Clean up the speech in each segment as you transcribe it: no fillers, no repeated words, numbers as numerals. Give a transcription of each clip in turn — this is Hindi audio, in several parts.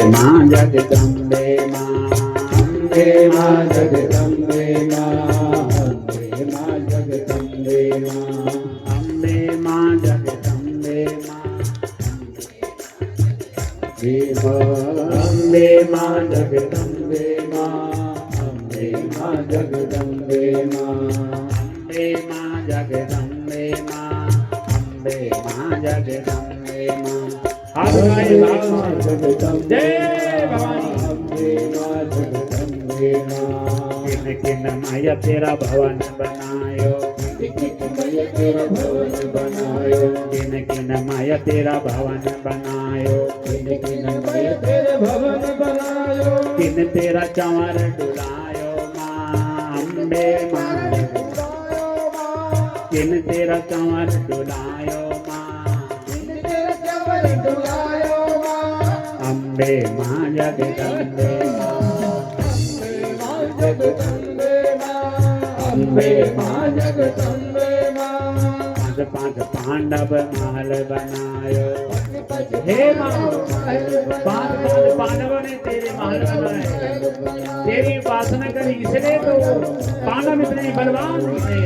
माँ जगदम्बे माँ, अम्बे माँ जगदम्बे माँ, अम्बे माँ जगदम्बे माँ, अम्बे माँ जगदम्बे माँ, अम्बे माँ जगदम्बे माँ, अम्बे माँ जगदम्बे माँ, अम्बे माँ जगदम्बे माँ, अम्बे माँ जगदम्बे माँ। जय भवानी। अम्बे माँ जगदम्बे माँ, किन किन माया तेरा भवन बनायो, किन किन माया तेरा भवन बनायो, किन किन माया तेरा भवन बनायो, किन किन माया तेरा भवन बनायो, किन तेरा चंवर डुलायो माँ, अम्बे माँ किन तेरा चंवर डुलायो माँ, अम्बे माँ जगदम्बे माँ, अम्बे माँ जगदम्बे माँ। पांच पांच पांडव महल बनायो, हे माँ पांच पांच पांडवों ने तेरे महल बनाए, तेरी उपासना करी इसलिए तो पांडव इतने बलवान थे।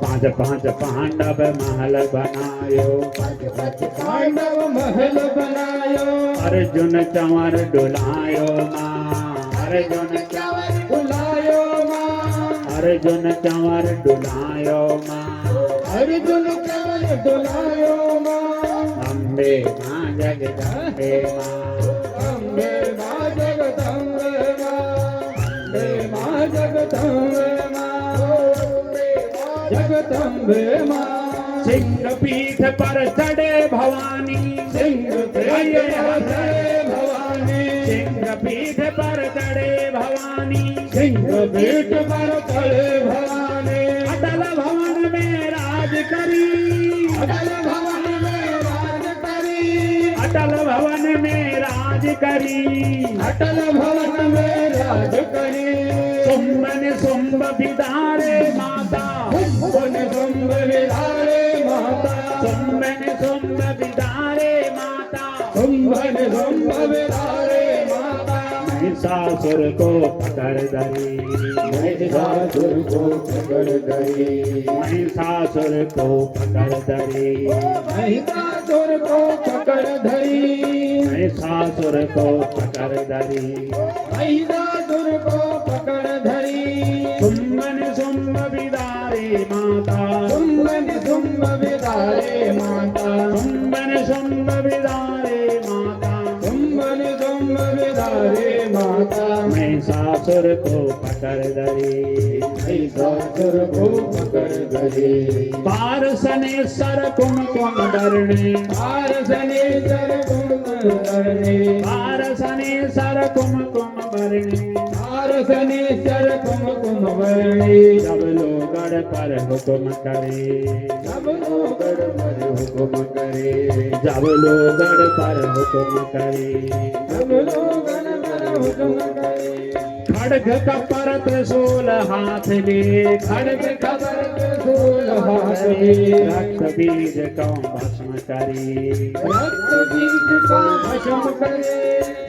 पांच पांच पांडव महल बनायो, पांडव महल बनायो, अर्जुन चंवर डुलायो माँ, अर्जुन चंवर डुलायो माँ, अर्जुन चंवर डुलायो माँ, अर्जुन चंवर डुलायो माँ। अम्बे माँ जगदम्बे माँ, अम्बे माँ जगदम्बे माँ, अम्बे माँ जगदम्बे माँ, जगदम्बे माँ। सिंह पीठ पर चढ़े भवानी, सिंह पीठ पर चढ़े भवानी, सिंह पीठ पर चढ़े भवानी, सिंह पीठ पर चढ़े भवानी। अटल भवन में राज करी, अटल भवन में राज करी, अटल भवन में राज करी, अटल भवन में राज करी। सुम्बन सुम्ब बिदारे माता, सुम्बन सुम्ब बिदारे माता, सुम्बन सुम्ब बिदारे माता, सुम्बन सुम्ब बिदारे माता। महिषासुर को पकड़ धरी, महिषासुर को पकड़ धरी, महिषासुर को पकड़ धरी, महिषासुर को पकड़ धरी, महिषासुर को पकड़ धरी, महिषासुर को पकड़ धरी। सुम्बन सुम्ब बिदारे माता, सुम्बन सुम्ब बिदारे माता, सुम्बन सुम्ब बिदारे माता, सुम्बन सुम्ब बिदारे माता। महिषासुर को पकड़ धरी, महिषासुर को पकड़ धरी। पारसनेश्वर कुमकुम बरणे, पारसनेश्वर कुमकुम बरणे, पारसनेश्वर कुमकुम बरणे, पारसनेश्वर कुमकुम बरणे। जब लोगड़ पर हुक्म करे, जब लोगड़ पर हुक्म करे, जब लोगड़ पर हुक्म करे, जब लोगड़ पर हुक्म करे। खड्ग कपर त्रिशूल हाथ ले, खड्ग कपर त्रिशूल हाथ ले, रक्त बीज को भस्म करे, रक्त बीज को भस्म करे।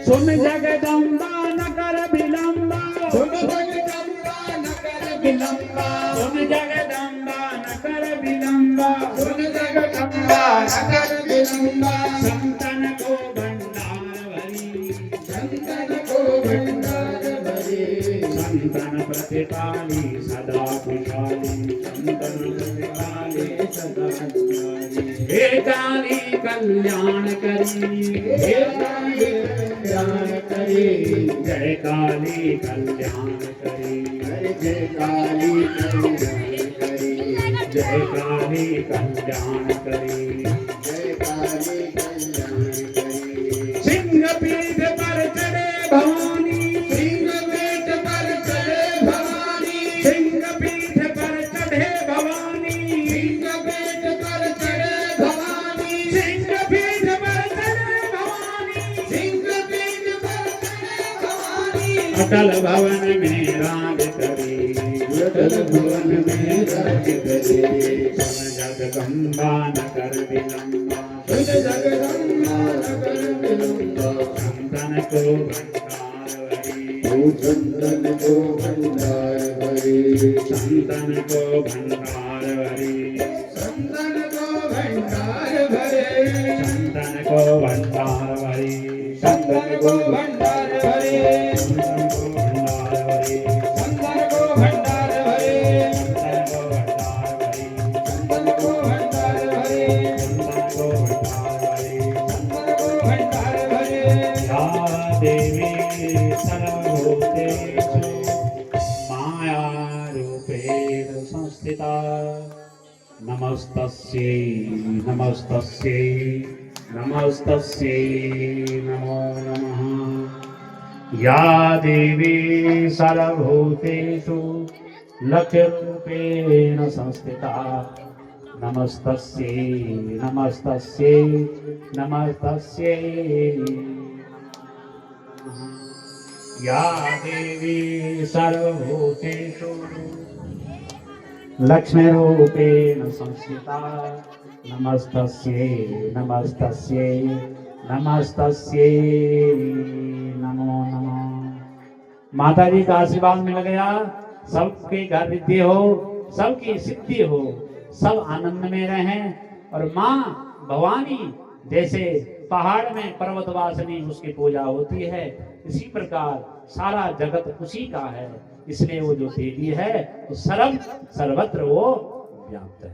सुन जगदम्बा न कर विलंबा, सुन जगदम्बा न कर विलंबा, सुन जगदम्बा न कर विलंबा, सुन जगदम्बा न कर विलंबा। संतन को भंडार भरी, संतन को भंडार भरी, संतन प्रतिपाली सदा खुशहाली, संतन प्रतिपाली सदा खुशहाली। हे काली कल्याण करी, हे काली कल्याण करी, जय काली कल्याण करी, जय काली कल्याण करी, जय काली कल्याण करी, जय काली कल्याण करी। सिंह पीठ पर चढ़े भवानी, सिंह पीठ पर चढ़े भवानी, सिंह पीठ पर चढ़े भवानी, सिंह पीठ पर चढ़े भवानी, सिंह पीठ पर चढ़े भवानी, सिंह पीठ पर चढ़े भवानी। अटल भवन में राज करी, अटल भवन में राज करी। सुन जगदम्बा न कर विलंबा, सुन जगदम्बा न कर चंदन को भंडार भरी, तू चंदन को भंडार भरी, चंदन को भंडार भरी, चंदन को भंडार भरे, चंदन को भंडार भरी, चंदन को भंडार भरे, चंदन को भंडार भरी, चंदन को भंडार भरे, चंदन को भंडार भरी, चंदन को भंडार भरे, चंदन को भंडार भरी। चंदन को भंडार भरे, या देवी सर्वभूतेषु मायारूपेण संस्थिता नमस्तस्यै नमस्तस्यै नमस्तस्यै नमो नमः। या देवी सर्वभूतेषु लक्ष्यरूपेण संस्थिता नमस्तस्यै नमस्तस्यै नमस्तस्यै। या देवी सर्वभूतेषु लक्ष्मीरूपेण संस्थिता नमस्तस्यै नमस्तस्यै नमस्तस्यै नमो नमः। माता जी का आशीर्वाद मिल गया, सबके घर रिद्धि हो, सबकी सिद्धि हो, सब आनंद में रहें। और माँ भवानी जैसे पहाड़ में पर्वतवासिनी उसकी पूजा होती है, इसी प्रकार सारा जगत उसी का है। इसलिए वो जो देवी है वो सर्वत्र वो व्याप्त है,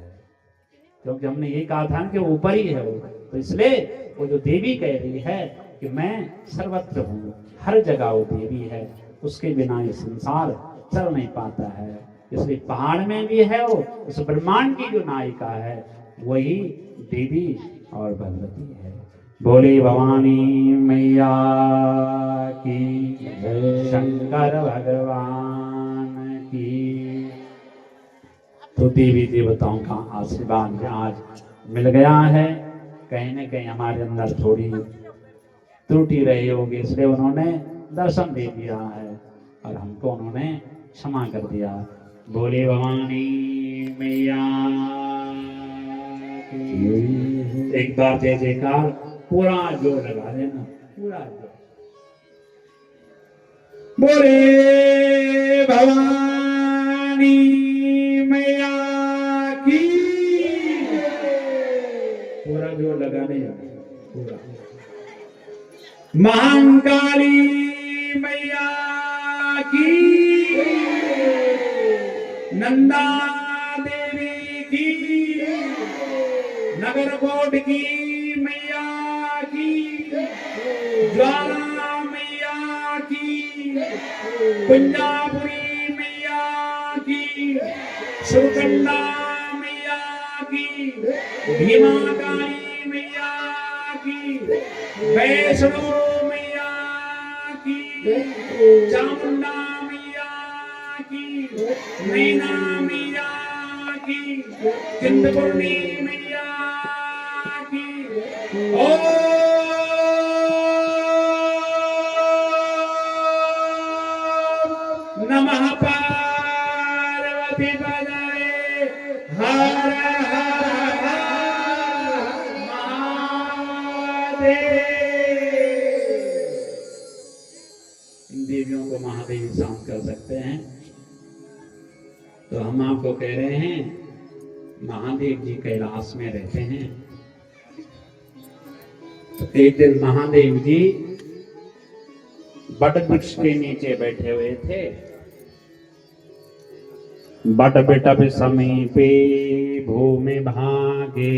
क्योंकि हमने ये कहा था कि ऊपर ही है वो। तो इसलिए वो जो देवी कह रही है कि मैं सर्वत्र हूँ, हर जगह वो देवी है, उसके बिना ये संसार चल नहीं पाता है। इसलिए पहाड़ में भी है वो, उस ब्रह्मांड की जो नायिका है वही देवी और भगवती है। बोले भवानी मैया की जय, शंकर भगवान की। तो देवी देवताओं का आशीर्वाद आज मिल गया है। कहीं न कहीं हमारे अंदर थोड़ी त्रुटि रही होगी, इसलिए उन्होंने दर्शन दे दिया है और हमको उन्होंने क्षमा कर दिया। बोले भवानी मैया की। एक बार जय जयकार पूरा जोर लगा देना, पूरा जोर। बोले भवानी मैया की। पूरा जोर लगाने पूरा। महाकाली मैया की, नंदा देवी की, नगरकोट की मैया की, ज्वाला मैया की, कुंजापुरी मैया की, सुरकंडा मैया की, भीमाकाली मैया की, वैष्णो मैया की, चामुंडा मैया की, नैना मैया की, चिंतपूर्णी मैया की। ओम नमः पार्वती पतये हर हर महादेव। इन देवियों को महादेव शांत कर सकते हैं। तो हम आपको कह रहे हैं महादेव जी कैलाश में रहते हैं। तो एक दिन महादेव जी बट वृक्ष के नीचे बैठे हुए थे। बट बेटप समीपे भूमि भागे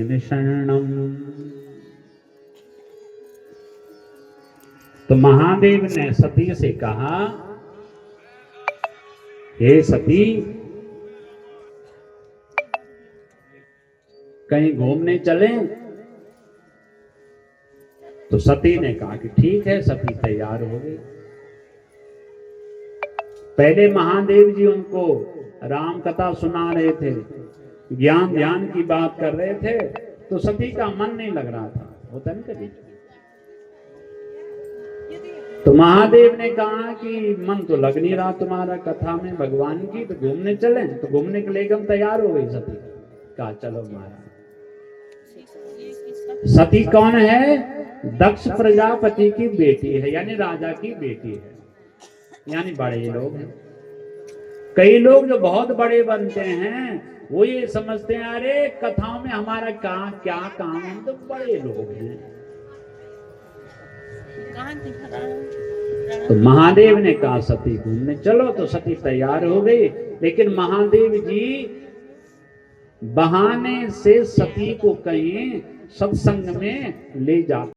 निशरणम। तो महादेव ने सती से कहा, हे सती, कहीं घूमने चलें? तो सती ने कहा कि ठीक है। सती तैयार हो गई। पहले महादेव जी उनको राम कथा सुना रहे थे, ज्ञान ध्यान की बात कर रहे थे, तो सती का मन नहीं लग रहा था। होता नहीं कभी। तो महादेव ने कहा कि मन तो लग नहीं रहा तुम्हारा कथा में भगवान की, तो घूमने चलें? तो घूमने के लिए एकदम तैयार हो गई सती। कहा चलो महाराज। सती कौन है? दक्ष प्रजापति की बेटी है, यानी राजा की बेटी है, यानी बड़े लोग हैं। कई लोग जो बहुत बड़े बनते हैं वो ये समझते हैं अरे कथाओं में हमारा क्या काम, हम तो बड़े लोग हैं। तो महादेव ने कहा सती घूमने चलो, तो सती तैयार हो गई, लेकिन महादेव जी बहाने से सती को कहीं सत्संग में ले जाते